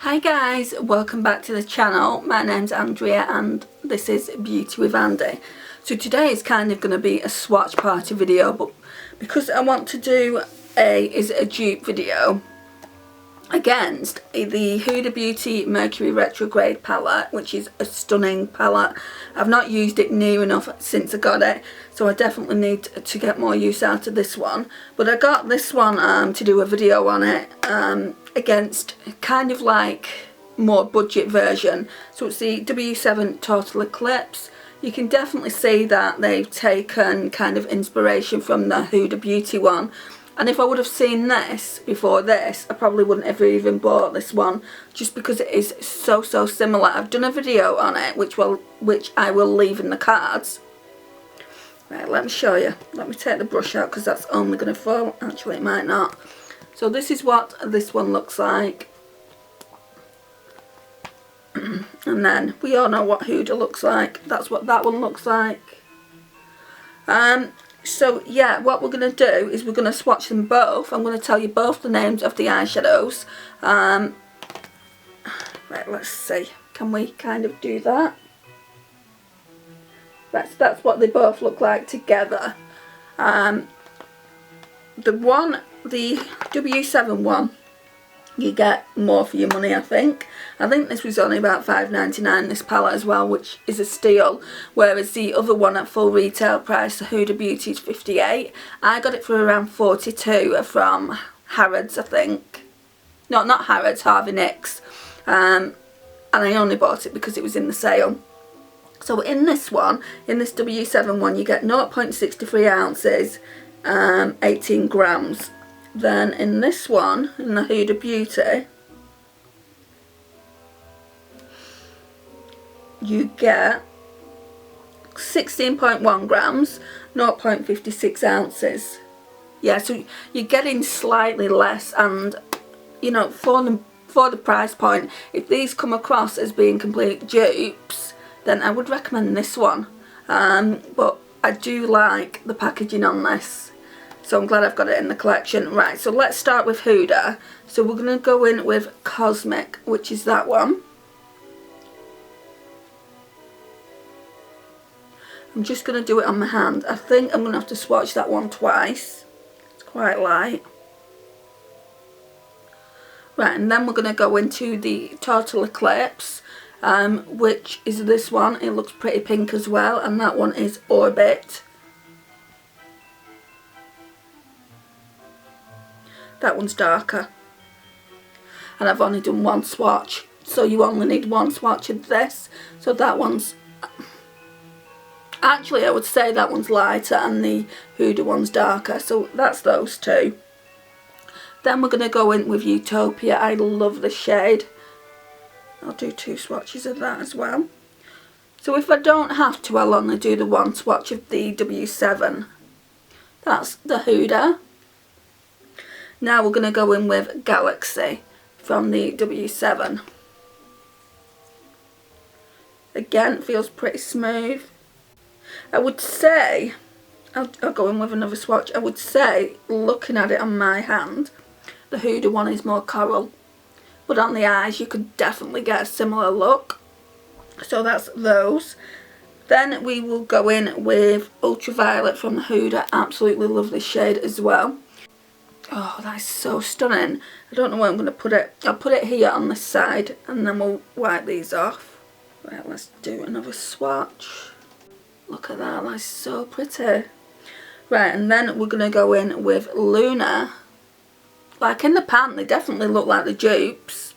Hi guys, welcome back to the channel. My name's Andrea and this is Beauty with Andy. So today is kind of going to be a swatch party video, but because I want to do a dupe video against the Huda Beauty Mercury Retrograde palette, which is a stunning palette. I've not used it near enough since I got it, so I definitely need to get more use out of this one. But I got this one to do a video on it against kind of like more budget version. So it's the W7 Total Eclipse. You can definitely see that they've taken kind of inspiration from the Huda Beauty one. And if I would have seen this before this, I probably wouldn't have even bought this one, just because it is so similar. I've done a video on it, which I will leave in the cards. Right, let me show you. Let me take the brush out because that's only going to fall. Actually, it might not. So this is what this one looks like. And then we all know what Huda looks like. That's what that one looks like. So yeah, what we're going to do is we're going to swatch them both. I'm going to tell you both the names of the eyeshadows. Right, let's see. Can we kind of do that? That's what they both look like together. The W7 one, you get more for your money, I think. I think this was only about £5.99, this palette as well, which is a steal. Whereas the other one at full retail price, the Huda Beauty, is £58. I got it for around £42 from Harrods, I think. No, not Harrods, Harvey Nicks. And I only bought it because it was in the sale. So in this one, in this W7 one, you get 0.63 ounces, 18 grams. Then in this one, in the Huda Beauty, you get 16.1 grams, 0.56 ounces. Yeah, so you're getting slightly less, and you know, for the price point, if these come across as being complete dupes, then I would recommend this one. But I do like the packaging on this, so I'm glad I've got it in the collection. Right, so let's start with Huda. So we're going to go in with Cosmic, which is that one. I'm just going to do it on my hand. I think I'm going to have to swatch that one twice. It's quite light. Right, and then we're going to go into the Total Eclipse, which is this one. It looks pretty pink as well, and that one is Orbit. That one's darker. And I've only done one swatch, so you only need one swatch of this. So that one's... Actually, I would say that one's lighter and the Huda one's darker. So that's those two. Then we're going to go in with Utopia. I love this shade. I'll do two swatches of that as well. So if I don't have to, I'll only do the one swatch of the W7. That's the Huda. Now we're going to go in with Galaxy from the W7. Again, it feels pretty smooth. I would say, I'll go in with another swatch. I would say, looking at it on my hand, the Huda one is more coral. But on the eyes, you could definitely get a similar look. So that's those. Then we will go in with Ultraviolet from the Huda. Absolutely love this shade as well. Oh, that's so stunning. I don't know where I'm going to put it. I'll put it here on this side and then we'll wipe these off. Right, let's do another swatch. Look at that, that's so pretty. Right, and then we're going to go in with Luna. Like in the pan, they definitely look like the dupes.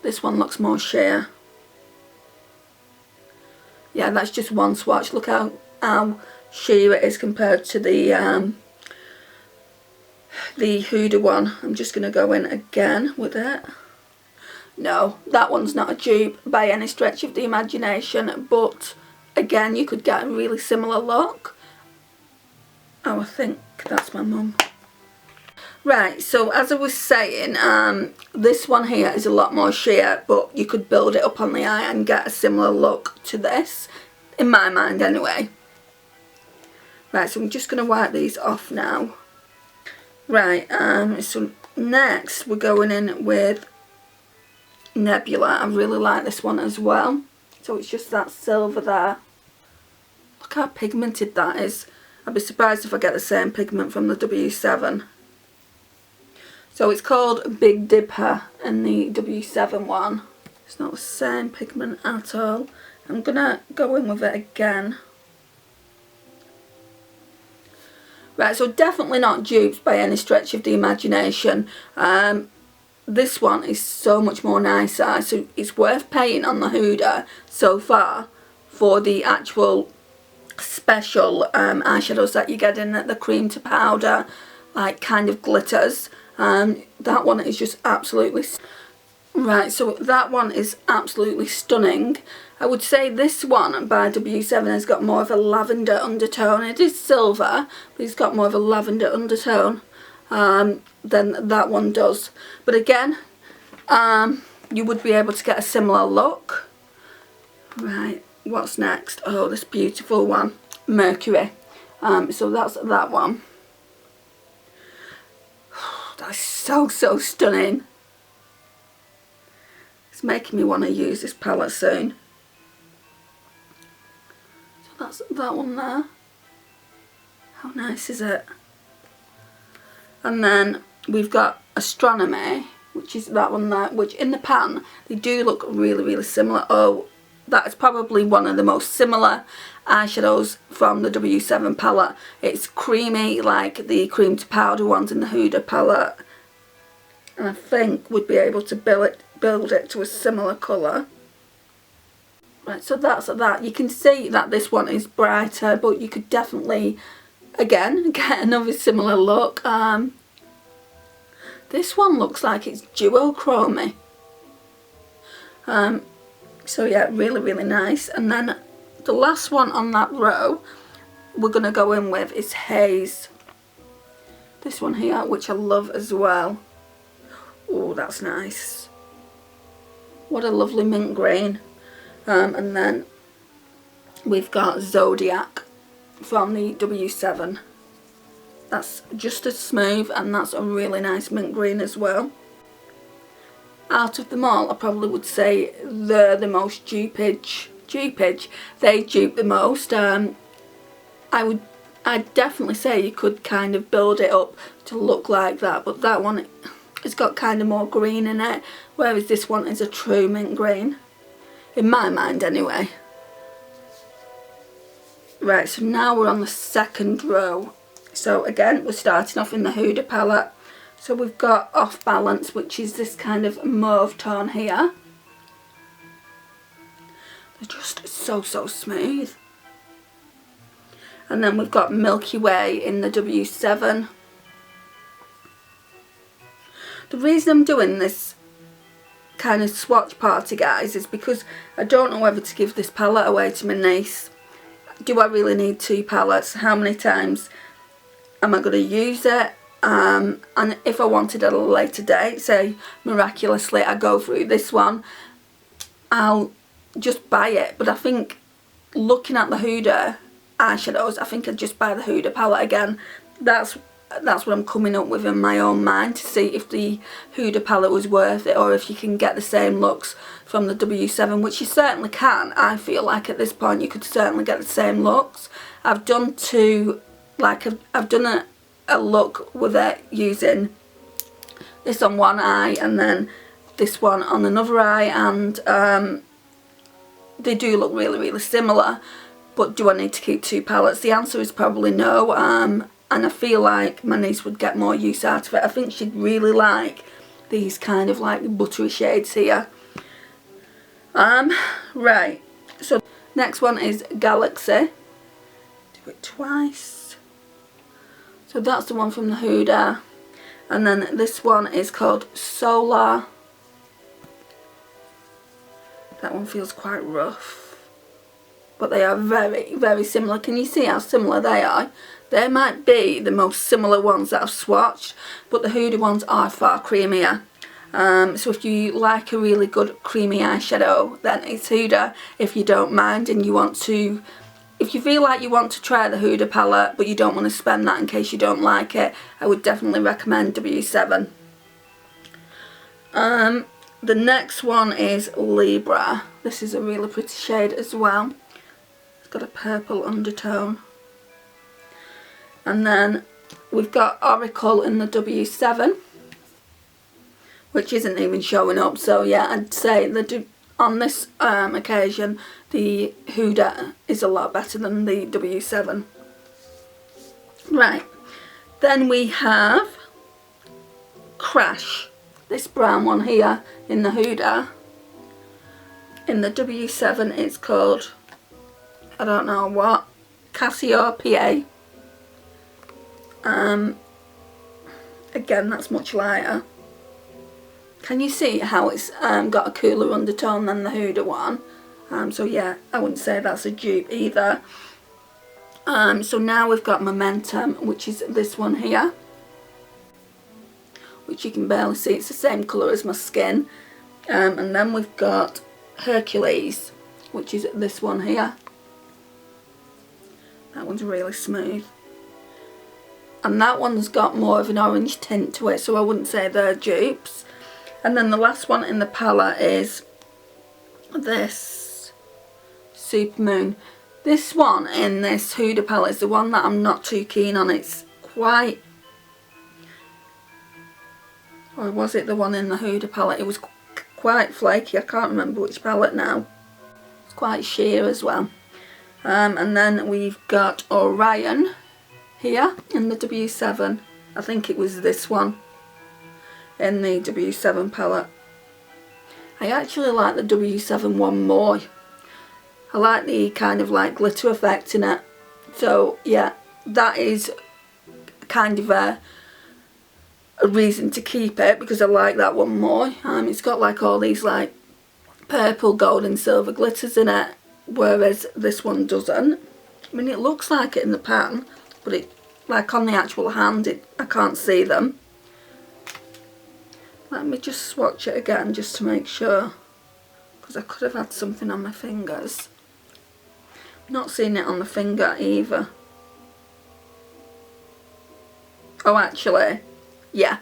This one looks more sheer. Yeah, that's just one swatch. Look how sheer it is compared to the Huda one. I'm just going to go in again with it. No, that one's not a dupe by any stretch of the imagination, but again, you could get a really similar look. Oh, I think that's my mum. Right, so as I was saying, this one here is a lot more sheer, but you could build it up on the eye and get a similar look to this, in my mind anyway. Right, so I'm just going to wipe these off now. Right, so next we're going in with Nebula. I really like this one as well. So it's just that silver there. Look how pigmented that is. I'd be surprised if I get the same pigment from the W7. So it's called Big Dipper in the W7 one. It's not the same pigment at all. I'm gonna go in with it again. Right, so definitely not dupes by any stretch of the imagination. This one is so much more nicer, so it's worth paying on the Huda so far for the actual special eyeshadows that you get in the cream to powder, like kind of glitters. That one is just absolutely right, so that one is absolutely stunning. I would say this one by W7 has got more of a lavender undertone. It is silver, but it's got more of a lavender undertone than that one does. But again, you would be able to get a similar look. Right, what's next? Oh, this beautiful one, Mercury. So that's that one. That's so stunning. It's making me want to use this palette soon. So that's that one there. How nice is it? And then we've got Astronomy, which is that one there, which in the pan, they do look really similar. Oh, that is probably one of the most similar eyeshadows from the W7 palette. It's creamy like the cream to powder ones in the Huda palette. And I think we'd be able to build it to a similar colour. Right, so that's that. You can see that this one is brighter, but you could definitely, again, get another similar look. This one looks like it's duochromy. So yeah, really nice. And then the last one on that row we're going to go in with is Haze. This one here, which I love as well. Oh, that's nice. What a lovely mint green. And then we've got Zodiac from the W7. That's just as smooth, and that's a really nice mint green as well. Out of them all, I probably would say they're the most dupage. They dupe the most. I'd definitely say you could kind of build it up to look like that, but that one, it's got kind of more green in it, whereas this one is a true mint green. In my mind anyway. Right, so now we're on the second row. So again, we're starting off in the Huda palette. So we've got Off Balance, which is this kind of mauve tone here. They're just so smooth. And then we've got Milky Way in the W7. The reason I'm doing this kind of swatch party, guys, is because I don't know whether to give this palette away to my niece. Do I really need two palettes? How many times am I going to use it? And if I wanted at a later date, say miraculously I go through this one, I'll just buy it. But I think looking at the Huda eyeshadows, I think I'd just buy the Huda palette again. That's what I'm coming up with in my own mind, to see if the Huda palette was worth it, or if you can get the same looks from the W7, which you certainly can. I feel like at this point you could certainly get the same looks. I've done two, like I've done a look with it using this on one eye and then this one on another eye, and they do look really similar. But do I need to keep two palettes? The answer is probably no. And I feel like my niece would get more use out of it. I think she'd really like these kind of like buttery shades here. Right, so next one is Galaxy. Do it twice. So that's the one from the Huda. And then this one is called Solar. That one feels quite rough. But they are very similar. Can you see how similar they are? They might be the most similar ones that I've swatched, but the Huda ones are far creamier. So if you like a really good creamy eyeshadow, then it's Huda. If you don't mind and you want to, if you feel like you want to try the Huda palette but you don't want to spend that in case you don't like it, I would definitely recommend W7. the next one is Libra. This is a really pretty shade as well. It's got a purple undertone. And then we've got Oracle in the W7, which isn't even showing up. So yeah, I'd say that on this occasion, the Huda is a lot better than the W7. Right, then we have Crash, this brown one here in the Huda. In the W7 it's called, I don't know what, Cassiopeia. Again, that's much lighter. Can you see how it's got a cooler undertone than the Huda one? So yeah, I wouldn't say that's a dupe either. So now we've got Momentum, which is this one here, which you can barely see. It's the same colour as my skin. And then we've got Hercules, which is this one here. That one's really smooth. And that one's got more of an orange tint to it, so I wouldn't say they're dupes. And then the last one in the palette is this Supermoon. This one in this Huda palette is the one that I'm not too keen on. It's quite, or was it the one in the Huda palette? It was quite flaky. I can't remember which palette now. It's quite sheer as well. And then we've got Orion here in the W7. I think it was this one in the W7 palette. I actually like the W7 one more. I like the kind of like glitter effect in it. So yeah, that is kind of a reason to keep it, because I like that one more. It's got like all these like purple, gold and silver glitters in it, whereas this one doesn't. I mean, it looks like it in the pan, but it, like on the actual hand, I can't see them. Let me just swatch it again just to make sure, because I could have had something on my fingers. Not seeing it on the finger either. Oh, actually, yeah,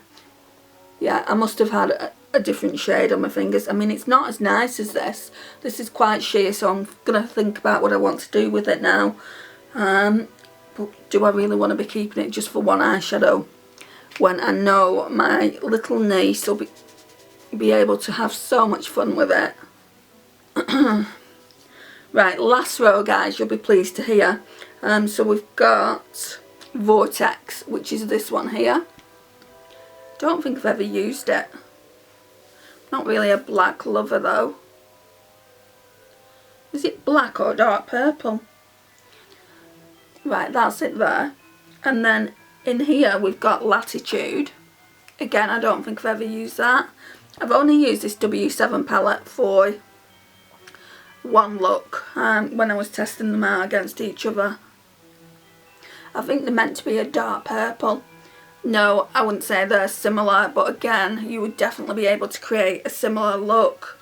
I must have had a different shade on my fingers. I mean, it's not as nice as this. This is quite sheer, so I'm gonna think about what I want to do with it now. But do I really want to be keeping it just for one eyeshadow when I know my little niece will be able to have so much fun with it? Right, last row, guys, you'll be pleased to hear. So we've got Vortex, which is this one here. Don't think I've ever used it. Not really a black lover though. Is it black or dark purple? Right, that's it there. And then in here we've got Latitude. Again, I don't think I've ever used that. I've only used this W7 palette for one look when I was testing them out against each other. I think they're meant to be a dark purple. No, I wouldn't say they're similar, but again, you would definitely be able to create a similar look.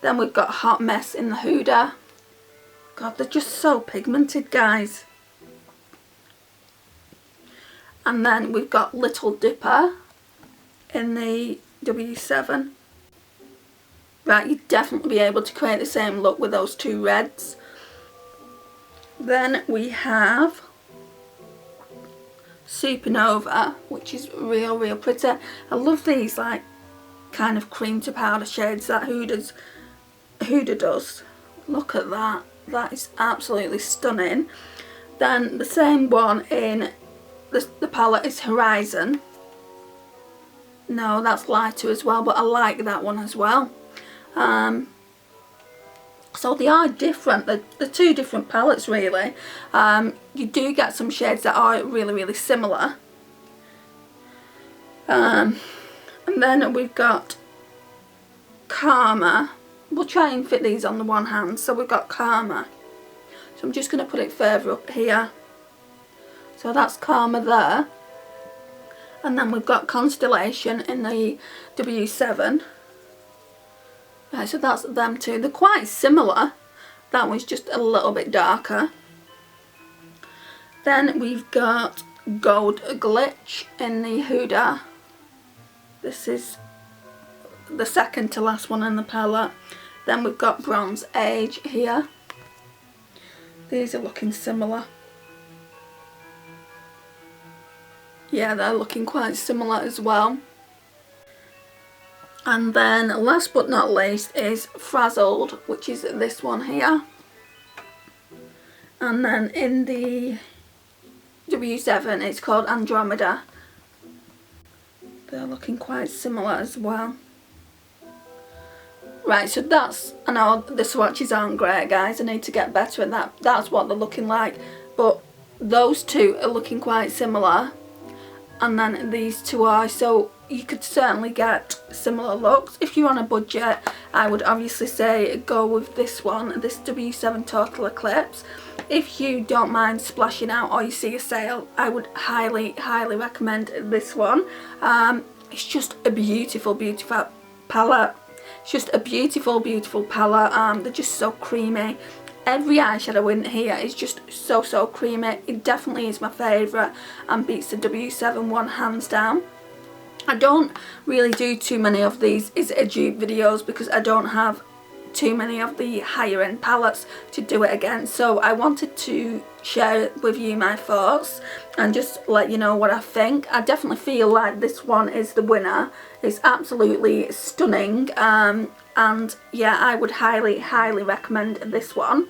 Then we've got Hot Mess in the Huda. God, they're just so pigmented, guys. And then we've got Little Dipper in the W7. Right, you'd definitely be able to create the same look with those two reds. Then we have Supernova, which is real pretty. I love these like kind of cream to powder shades that Huda does. Look at that. That is absolutely stunning. Then the same one in the palette is Horizon. No, that's lighter as well, but I like that one as well. So they are different. They're two different palettes really. You do get some shades that are really similar. And then we've got Karma. We'll try and fit these on the one hand. So we've got Karma. So I'm just going to put it further up here. So that's Karma there. And then we've got Constellation in the W7. Right, so that's them two. They're quite similar. That one's just a little bit darker. Then we've got Gold Glitch in the Huda. This is the second to last one in the palette. Then we've got Bronze Age here. These are looking similar. Yeah, they're looking quite similar as well. And then last but not least is Frazzled, which is this one here. And then in the W7 it's called Andromeda. They're looking quite similar as well. Right, so that's, I know the swatches aren't great guys, I need to get better at that. That's what they're looking like, but those two are looking quite similar, and then these two are, so you could certainly get similar looks. If you're on a budget, I would obviously say go with this one, this W7 Total Eclipse. If you don't mind splashing out or you see a sale, I would highly recommend this one. It's just a beautiful palette. It's just a beautiful palette. They're just so creamy. Every eyeshadow in here is just so creamy. It definitely is my favourite and beats the W7 one hands down. I don't really do too many of these Is It a Dupe videos because I don't have too many of the higher end palettes to do it again, so I wanted to share with you my thoughts and just let you know what I think. I definitely feel like this one is the winner. It's absolutely stunning, and yeah, I would highly recommend this one.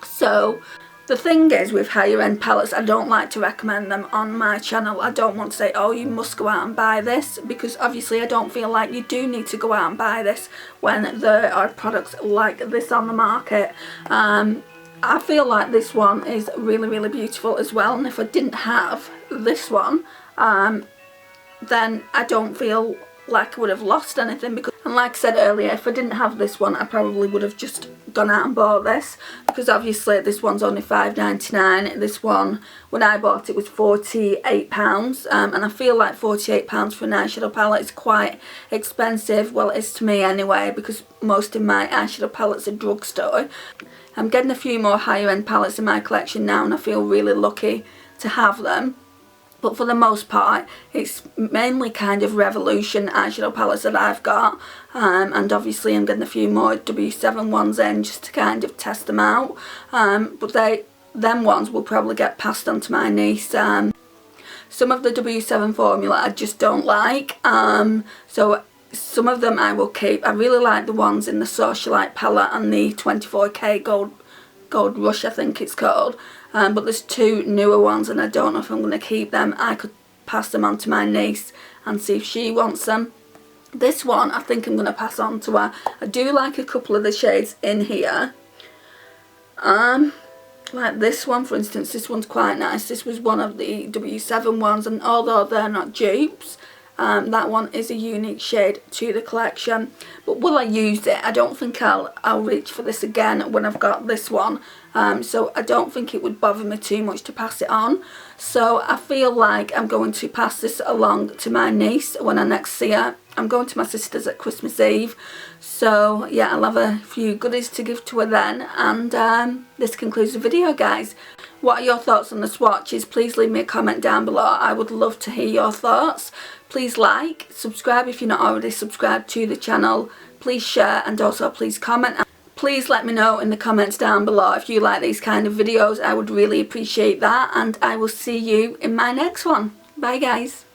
So the thing is with higher end palettes, I don't like to recommend them on my channel. I don't want to say, oh, you must go out and buy this, because obviously I don't feel like you do need to go out and buy this when there are products like this on the market. I feel like this one is really beautiful as well, and if I didn't have this one, then I don't feel like I would have lost anything, because, and like I said earlier, if I didn't have this one I probably would have just gone out and bought this, because obviously this one's only £5.99. This one, when I bought it, was £48, and I feel like £48 for an eyeshadow palette is quite expensive. Well, it is to me anyway, because most of my eyeshadow palettes are drugstore. I'm getting a few more higher end palettes in my collection now, and I feel really lucky to have them. But for the most part, it's mainly kind of Revolution eyeshadow palettes that I've got. And obviously I'm getting a few more W7 ones in just to kind of test them out. But them ones will probably get passed on to my niece. Some of the W7 formula I just don't like. So some of them I will keep. I really like the ones in the Socialite palette and the 24K Gold Rush, I think it's called. But there's two newer ones and I don't know if I'm going to keep them. I could pass them on to my niece and see if she wants them. This one I think I'm going to pass on to her. I do like a couple of the shades in here. Like this one, for instance. This one's quite nice. This was one of the W7 ones, and although they're not dupes, that one is a unique shade to the collection. But will I use it? I don't think I'll reach for this again when I've got this one. So I don't think it would bother me too much to pass it on. So I feel like I'm going to pass this along to my niece when I next see her. I'm going to my sister's at Christmas Eve. So yeah, I'll have a few goodies to give to her then. And this concludes the video, guys. What are your thoughts on the swatches? Please leave me a comment down below. I would love to hear your thoughts. Please like, subscribe if you're not already subscribed to the channel. Please share, and also please comment. Please let me know in the comments down below if you like these kind of videos. I would really appreciate that, and I will see you in my next one. Bye guys.